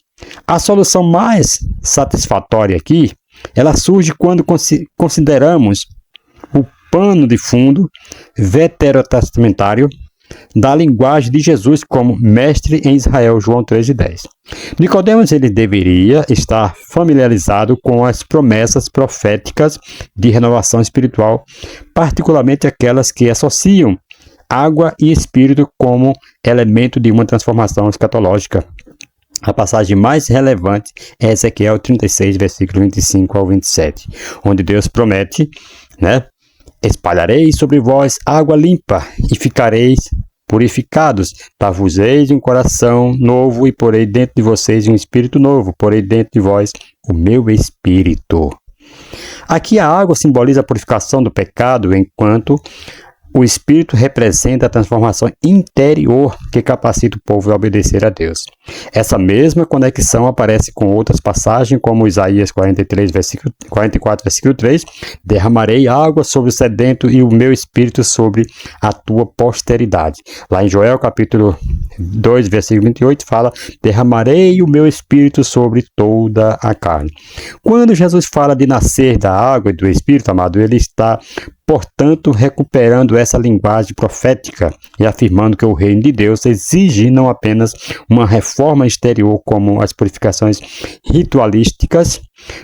S1: A solução mais satisfatória aqui, ela surge quando consideramos o pano de fundo veterotestamentário da linguagem de Jesus como mestre em Israel, João 3:10. Nicodemos ele deveria estar familiarizado com as promessas proféticas de renovação espiritual, particularmente aquelas que associam água e espírito como elemento de uma transformação escatológica. A passagem mais relevante é Ezequiel 36, versículo 25 ao 27, onde Deus promete, espalharei sobre vós água limpa e ficareis purificados, dar-vos-eis um coração novo e porei dentro de vocês um espírito novo, porei dentro de vós o meu espírito. Aqui a água simboliza a purificação do pecado, enquanto o Espírito representa a transformação interior que capacita o povo a obedecer a Deus. Essa mesma conexão aparece com outras passagens, como Isaías 44, versículo 3, derramarei água sobre o sedento e o meu Espírito sobre a tua posteridade. Lá em Joel, capítulo 2, versículo 28, fala, derramarei o meu Espírito sobre toda a carne. Quando Jesus fala de nascer da água e do Espírito, amado, ele está portanto, recuperando essa linguagem profética e afirmando que o reino de Deus exige não apenas uma reforma exterior como as purificações ritualísticas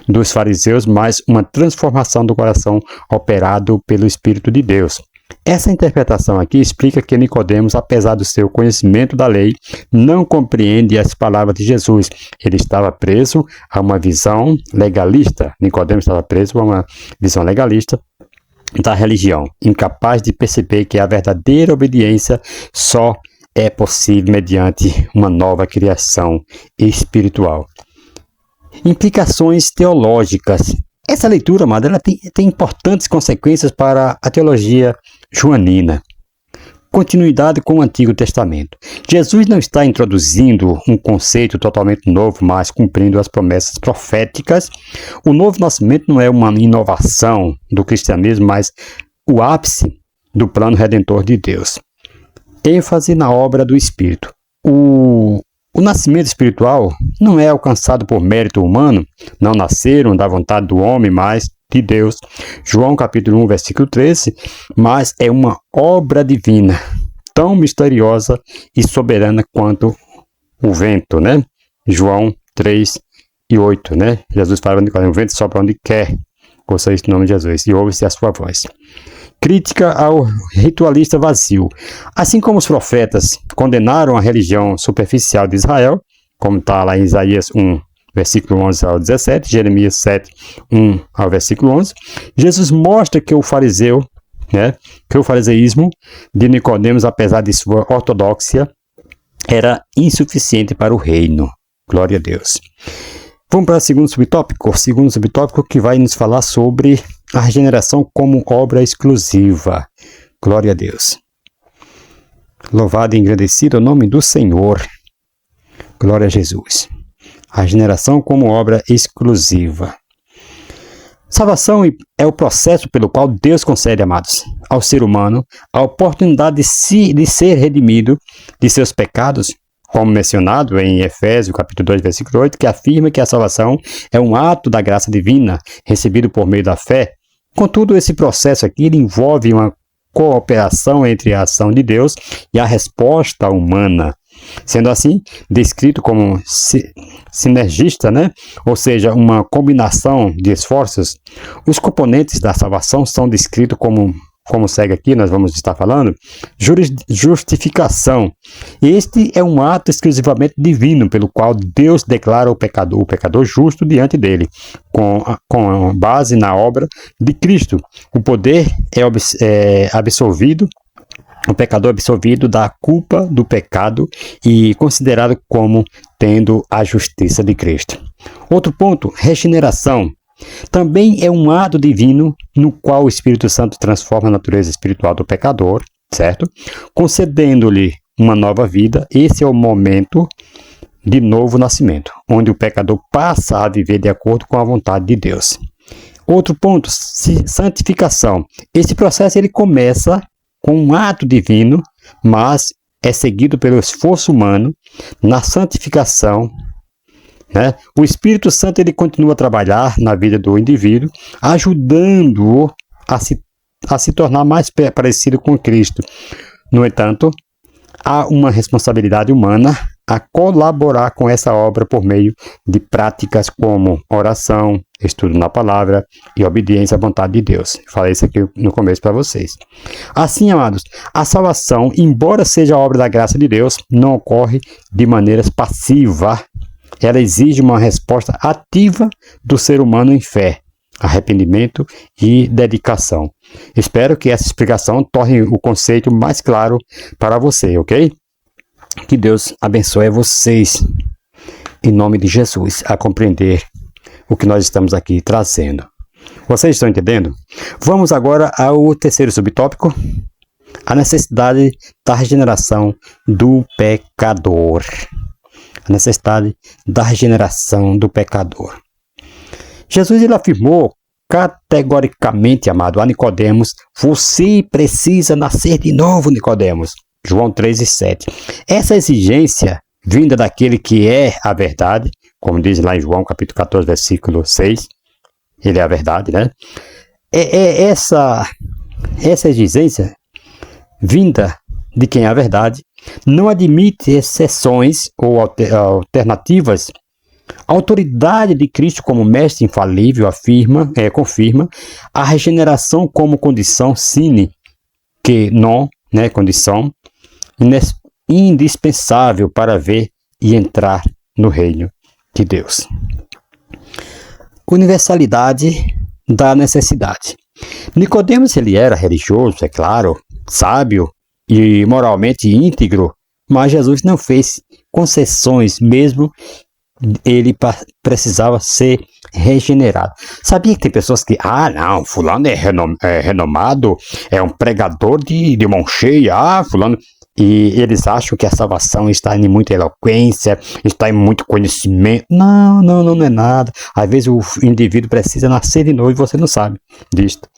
S1: dos fariseus, mas uma transformação do coração operado pelo Espírito de Deus. Essa interpretação aqui explica que Nicodemos, apesar do seu conhecimento da lei, não compreende as palavras de Jesus. Ele estava preso a uma visão legalista. Nicodemos estava preso a uma visão legalista da religião, incapaz de perceber que a verdadeira obediência só é possível mediante uma nova criação espiritual. Implicações teológicas. Essa leitura, amada, ela tem importantes consequências para a teologia joanina. Continuidade com o Antigo Testamento. Jesus não está introduzindo um conceito totalmente novo, mas cumprindo as promessas proféticas. O novo nascimento não é uma inovação do cristianismo, mas o ápice do plano redentor de Deus. ênfase na obra do Espírito. O nascimento espiritual não é alcançado por mérito humano, não nasceram da vontade do homem, mas de Deus. João capítulo 1, versículo 13, mas é uma obra divina, tão misteriosa e soberana quanto o vento, né? João 3 e 8, né? Jesus fala que o vento sopra onde quer, ouça isso em nome de Jesus, e ouve-se a sua voz. Crítica ao ritualista vazio. Assim como os profetas condenaram a religião superficial de Israel, como está lá em Isaías 1, versículo 11 ao 17, Jeremias 7, 1 ao versículo 11, Jesus mostra que o fariseísmo de Nicodemos, apesar de sua ortodoxia, era insuficiente para o reino. Glória a Deus. Vamos para o segundo subtópico que vai nos falar sobre a regeneração como obra exclusiva. Glória a Deus. Louvado e engrandecido é o nome do Senhor. Glória a Jesus. A regeneração como obra exclusiva. Salvação é o processo pelo qual Deus concede, amados, ao ser humano a oportunidade de ser redimido de seus pecados, como mencionado em Efésios, capítulo 2, versículo 8, que afirma que a salvação é um ato da graça divina, recebido por meio da fé. Contudo, esse processo aqui ele envolve uma cooperação entre a ação de Deus e a resposta humana. Sendo assim, descrito como sinergista, né? Ou seja, uma combinação de esforços, os componentes da salvação são descritos como segue aqui, nós vamos estar falando, justificação. Este é um ato exclusivamente divino, pelo qual Deus declara o pecador justo diante dele, com base na obra de Cristo. O poder é absolvido, o pecador absolvido da culpa do pecado e considerado como tendo a justiça de Cristo. Outro ponto, regeneração. Também é um ato divino no qual o Espírito Santo transforma a natureza espiritual do pecador, certo? Concedendo-lhe uma nova vida. Esse é o momento de novo nascimento, onde o pecador passa a viver de acordo com a vontade de Deus. Outro ponto, santificação. Esse processo ele começa com um ato divino, mas é seguido pelo esforço humano na santificação. O Espírito Santo ele continua a trabalhar na vida do indivíduo, ajudando-o a se tornar mais parecido com Cristo. No entanto, há uma responsabilidade humana a colaborar com essa obra por meio de práticas como oração, estudo na palavra e obediência à vontade de Deus. Falei isso aqui no começo para vocês. Assim, amados, a salvação, embora seja obra da graça de Deus, não ocorre de maneira passiva. Ela exige uma resposta ativa do ser humano em fé, arrependimento e dedicação. Espero que essa explicação torne o conceito mais claro para você, ok? Que Deus abençoe vocês, em nome de Jesus, a compreender o que nós estamos aqui trazendo. Vocês estão entendendo? Vamos agora ao terceiro subtópico, a necessidade da regeneração do pecador. A necessidade da regeneração do pecador. Jesus ele afirmou categoricamente, amado, a Nicodemos: você precisa nascer de novo, Nicodemos. João 3:7. Essa exigência, vinda daquele que é a verdade, como diz lá em João capítulo 14, versículo 6, ele é a verdade, né? Essa exigência, vinda de quem é a verdade, não admite exceções ou alternativas. A autoridade de Cristo como mestre infalível confirma a regeneração como condição sine que non, né, condição indispensável para ver e entrar no reino de Deus. Universalidade da necessidade. Nicodemos ele era religioso, é claro, sábio e moralmente íntegro, mas Jesus não fez concessões, mesmo ele precisava ser regenerado. Sabia que tem pessoas que, não, fulano é renomado, é um pregador de mão cheia, fulano... E eles acham que a salvação está em muita eloquência, está em muito conhecimento. Não é nada. Às vezes o indivíduo precisa nascer de novo e você não sabe disto.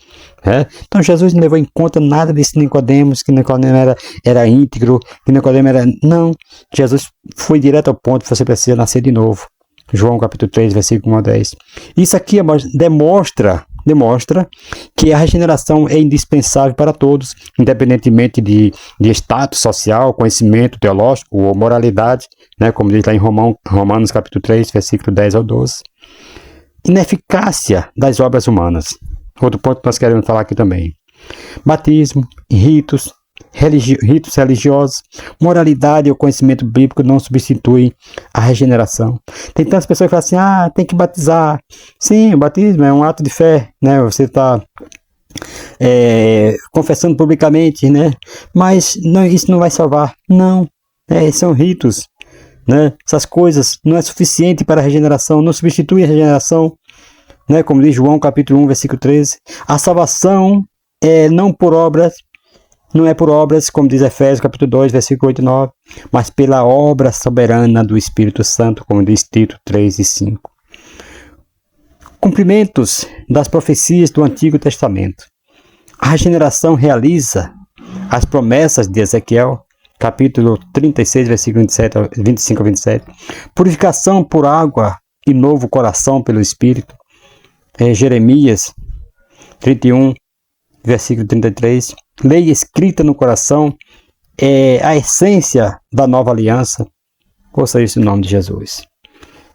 S1: Então Jesus não levou em conta nada desse Nicodemos, que Nicodemos era íntegro, que Nicodemos era... Não, Jesus foi direto ao ponto: você precisa nascer de novo. João capítulo 3, versículo 1 a 10. Isso aqui demonstra que a regeneração é indispensável para todos, independentemente de status social, conhecimento teológico ou moralidade, né, como diz lá em Romanos capítulo 3, versículo 10 ao 12. Ineficácia das obras humanas. Outro ponto que nós queremos falar aqui também. Batismo, ritos religiosos, moralidade ou conhecimento bíblico não substituem a regeneração. Tem tantas pessoas que falam assim: tem que batizar. Sim, o batismo é um ato de fé, né? Você está confessando publicamente, né? Mas isso não vai salvar. Não, são ritos, né? Essas coisas não é suficiente para a regeneração, não substitui a regeneração, né? Como diz João capítulo 1, versículo 13. A salvação não é por obras, como diz Efésios capítulo 2, versículo 8 e 9, mas pela obra soberana do Espírito Santo, como diz Tito 3 e 5. Cumprimentos das profecias do Antigo Testamento. A regeneração realiza as promessas de Ezequiel, capítulo 36, versículo 25 a 27. Purificação por água e novo coração pelo Espírito. Jeremias 31, versículo 33. Lei escrita no coração é a essência da nova aliança. Ouça isso em nome de Jesus.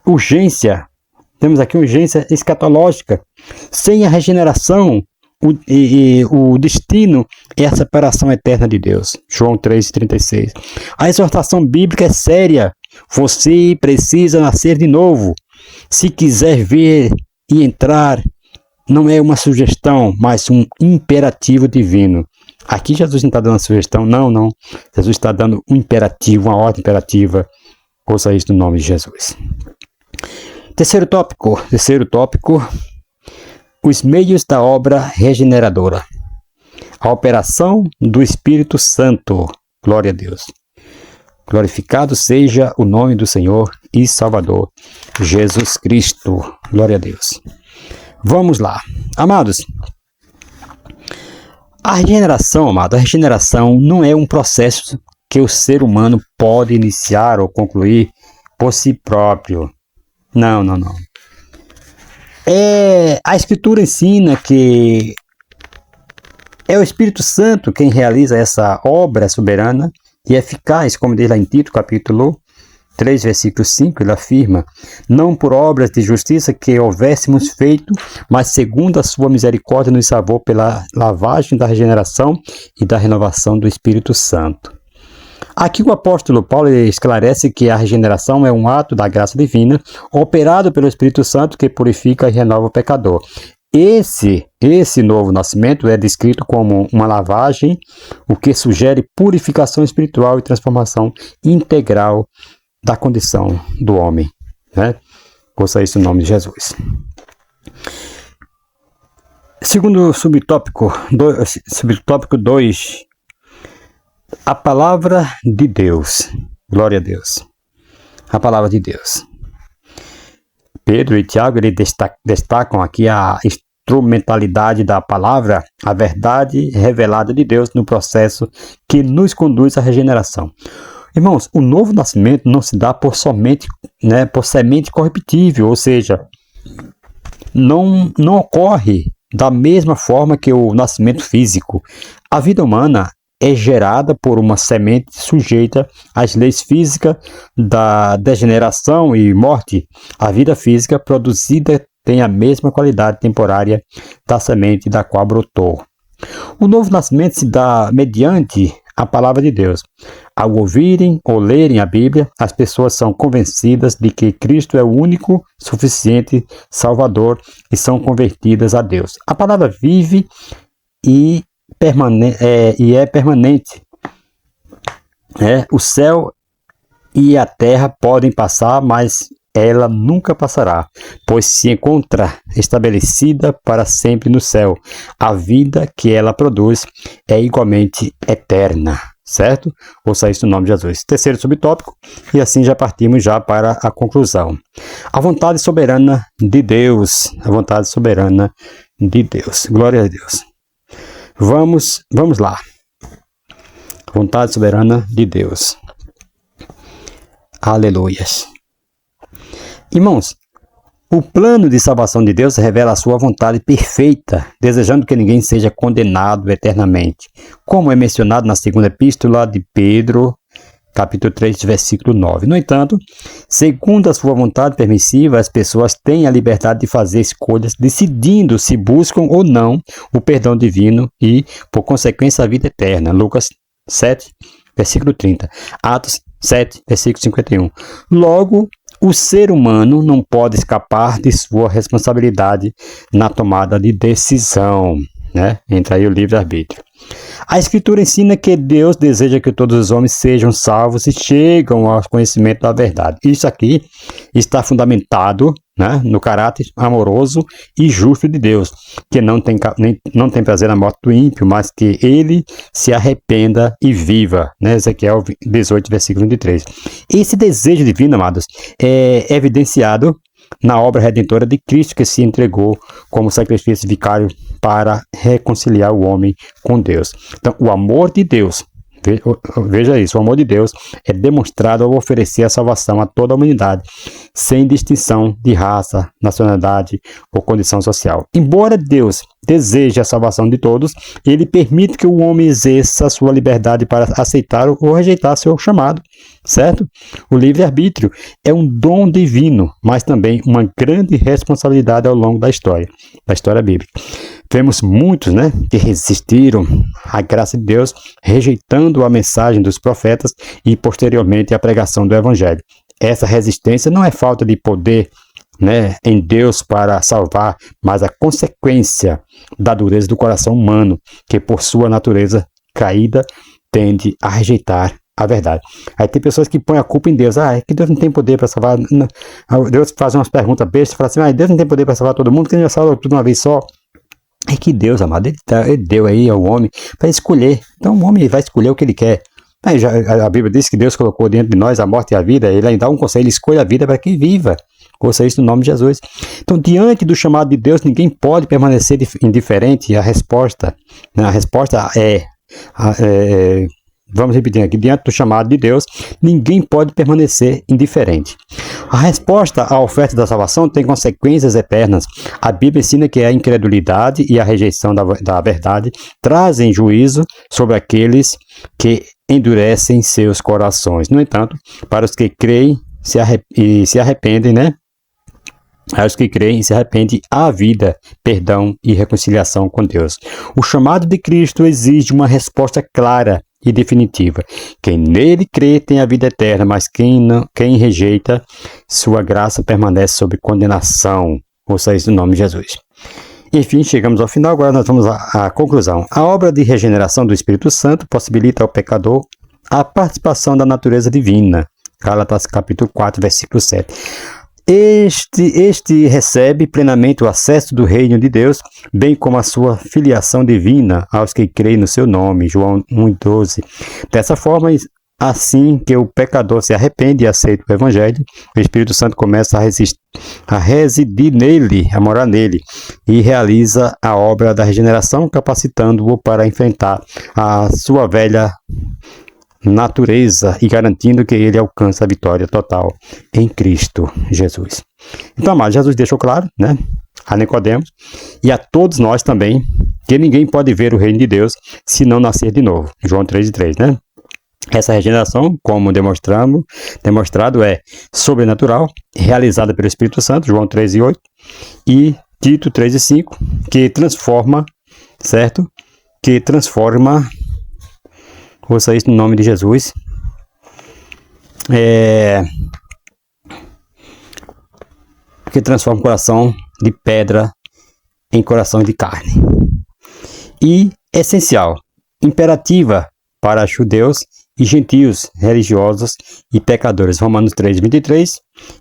S1: Urgência. Temos aqui urgência escatológica. Sem a regeneração, o destino é a separação eterna de Deus. João 3,36. A exortação bíblica é séria. Você precisa nascer de novo. Se quiser ver e entrar, não é uma sugestão, mas um imperativo divino. Aqui Jesus não está dando uma sugestão, não. Jesus está dando um imperativo, uma ordem imperativa. Ouça isso no nome de Jesus. Terceiro tópico. Os meios da obra regeneradora. A operação do Espírito Santo. Glória a Deus. Glorificado seja o nome do Senhor e Salvador Jesus Cristo. Glória a Deus. Vamos lá. Amados, a regeneração não é um processo que o ser humano pode iniciar ou concluir por si próprio. Não. A Escritura ensina que é o Espírito Santo quem realiza essa obra soberana e eficaz, como diz lá em Tito, capítulo 3, versículo 5, ele afirma: não por obras de justiça que houvéssemos feito, mas segundo a sua misericórdia nos salvou pela lavagem da regeneração e da renovação do Espírito Santo. Aqui o apóstolo Paulo esclarece que a regeneração é um ato da graça divina, operado pelo Espírito Santo que purifica e renova o pecador. Esse novo nascimento é descrito como uma lavagem, o que sugere purificação espiritual e transformação integral da condição do homem, né? Ouça isso no nome de Jesus. Segundo subtópico 2, a palavra de Deus. Glória a Deus. A palavra de Deus. Pedro e Tiago destacam aqui a instrumentalidade da palavra, a verdade revelada de Deus no processo que nos conduz à regeneração. Irmãos, o novo nascimento não se dá por semente corruptível, ou seja, não ocorre da mesma forma que o nascimento físico. A vida humana é gerada por uma semente sujeita às leis físicas da degeneração e morte. A vida física produzida tem a mesma qualidade temporária da semente da qual brotou. O novo nascimento se dá mediante a palavra de Deus. Ao ouvirem ou lerem a Bíblia, as pessoas são convencidas de que Cristo é o único, suficiente Salvador e são convertidas a Deus. A palavra vive e é permanente. O céu e a terra podem passar, mas ela nunca passará, pois se encontra estabelecida para sempre no céu. A vida que ela produz é igualmente eterna, certo? Ouça isso no nome de Jesus. Terceiro subtópico, e assim já partimos já para a conclusão. A vontade soberana de Deus. A vontade soberana de Deus. Glória a Deus. Vamos lá. Vontade soberana de Deus. Aleluias. Irmãos, o plano de salvação de Deus revela a sua vontade perfeita, desejando que ninguém seja condenado eternamente, como é mencionado na segunda epístola de Pedro, capítulo 3, versículo 9. No entanto, segundo a sua vontade permissiva, as pessoas têm a liberdade de fazer escolhas, decidindo se buscam ou não o perdão divino e, por consequência, a vida eterna. Lucas 7, versículo 30. Atos 7, versículo 51. Logo, o ser humano não pode escapar de sua responsabilidade na tomada de decisão, né? Entra aí o livre-arbítrio. A Escritura ensina que Deus deseja que todos os homens sejam salvos e chegam ao conhecimento da verdade. Isso aqui está fundamentado, né, no caráter amoroso e justo de Deus, que não tem prazer na morte do ímpio, mas que ele se arrependa e viva, né? Ezequiel 18, versículo 23. Esse desejo divino, amados, é evidenciado na obra redentora de Cristo, que se entregou como sacrifício vicário para reconciliar o homem com Deus. Então, o amor de Deus, veja isso, o amor de Deus é demonstrado ao oferecer a salvação a toda a humanidade, sem distinção de raça, nacionalidade ou condição social. Embora Deus deseje a salvação de todos, ele permite que o homem exerça a sua liberdade para aceitar ou rejeitar seu chamado, certo? O livre-arbítrio é um dom divino, mas também uma grande responsabilidade ao longo da história bíblica. Vemos muitos, né, que resistiram à graça de Deus, rejeitando a mensagem dos profetas e, posteriormente, a pregação do Evangelho. Essa resistência não é falta de poder, né, em Deus para salvar, mas a consequência da dureza do coração humano, que, por sua natureza caída, tende a rejeitar a verdade. Aí tem pessoas que põem a culpa em Deus. É que Deus não tem poder para salvar. Não. Deus faz umas perguntas bestas e fala assim: Deus não tem poder para salvar todo mundo, que ele já salva tudo uma vez só. É que Deus, amado, ele deu aí ao homem para escolher. Então o homem vai escolher o que ele quer. Aí a Bíblia diz que Deus colocou dentro de nós a morte e a vida. Ele ainda dá um conselho: escolha a vida para quem viva. Ouça isso no nome de Jesus. Então, diante do chamado de Deus, ninguém pode permanecer indiferente. A resposta vamos repetir aqui: diante do chamado de Deus, ninguém pode permanecer indiferente. A resposta à oferta da salvação tem consequências eternas. A Bíblia ensina que a incredulidade e a rejeição da verdade trazem juízo sobre aqueles que endurecem seus corações. No entanto, para os que creem e se arrependem, né? Aos que creem e se arrependem, há vida, perdão e reconciliação com Deus. O chamado de Cristo exige uma resposta clara e definitiva. Quem nele crê tem a vida eterna, mas quem rejeita, sua graça permanece sob condenação. Ouça isso no nome de Jesus. Enfim, chegamos ao final, agora nós vamos à conclusão. A obra de regeneração do Espírito Santo possibilita ao pecador a participação da natureza divina. Gálatas capítulo 4, versículo 7. Este recebe plenamente o acesso do reino de Deus, bem como a sua filiação divina aos que creem no seu nome. João 1,12. Dessa forma, assim que o pecador se arrepende e aceita o Evangelho, o Espírito Santo começa a residir nele, a morar nele, e realiza a obra da regeneração, capacitando-o para enfrentar a sua velha natureza e garantindo que ele alcança a vitória total em Cristo Jesus. Então, amados, Jesus deixou claro, né, a Nicodemos e a todos nós também, que ninguém pode ver o reino de Deus se não nascer de novo. João 3,3, né? Essa regeneração, como demonstrado, é sobrenatural, realizada pelo Espírito Santo, João 3,8, e Tito 3,5, que transforma, certo? Que transforma, ouça isso no nome de Jesus, que transforma o coração de pedra em coração de carne. E essencial, imperativa para judeus e gentios, religiosos e pecadores. Romanos 3,23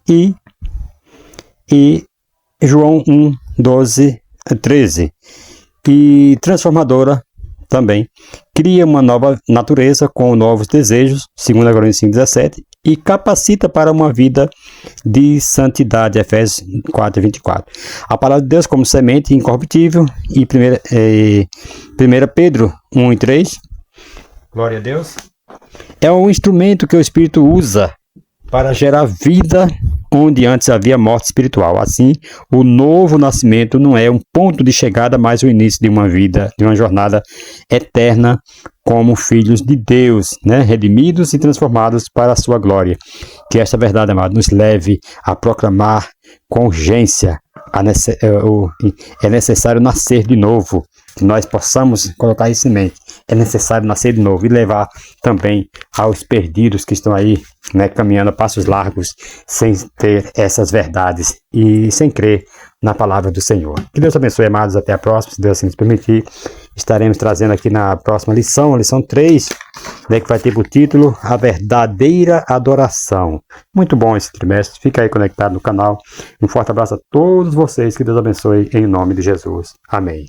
S1: e João 1,12, 13. E transformadora também. Cria uma nova natureza com novos desejos, 2 Coríntios 5,17, e capacita para uma vida de santidade, Efésios 4,24. A palavra de Deus como semente incorruptível, e 1 Pedro 1,3, glória a Deus, é um instrumento que o Espírito usa para gerar vida onde antes havia morte espiritual. Assim, o novo nascimento não é um ponto de chegada, mas o início de uma vida, de uma jornada eterna como filhos de Deus, né? Redimidos e transformados para a sua glória. Que esta verdade, amado, nos leve a proclamar com urgência é necessário nascer de novo. Que nós possamos colocar isso em mente. É necessário nascer de novo e levar também aos perdidos que estão aí, né, caminhando a passos largos, sem ter essas verdades e sem crer na palavra do Senhor. Que Deus abençoe, amados. Até a próxima, se Deus assim nos permitir. Estaremos trazendo aqui na próxima lição, a lição 3, né, que vai ter por título A Verdadeira Adoração. Muito bom esse trimestre. Fica aí conectado no canal. Um forte abraço a todos vocês. Que Deus abençoe em nome de Jesus. Amém.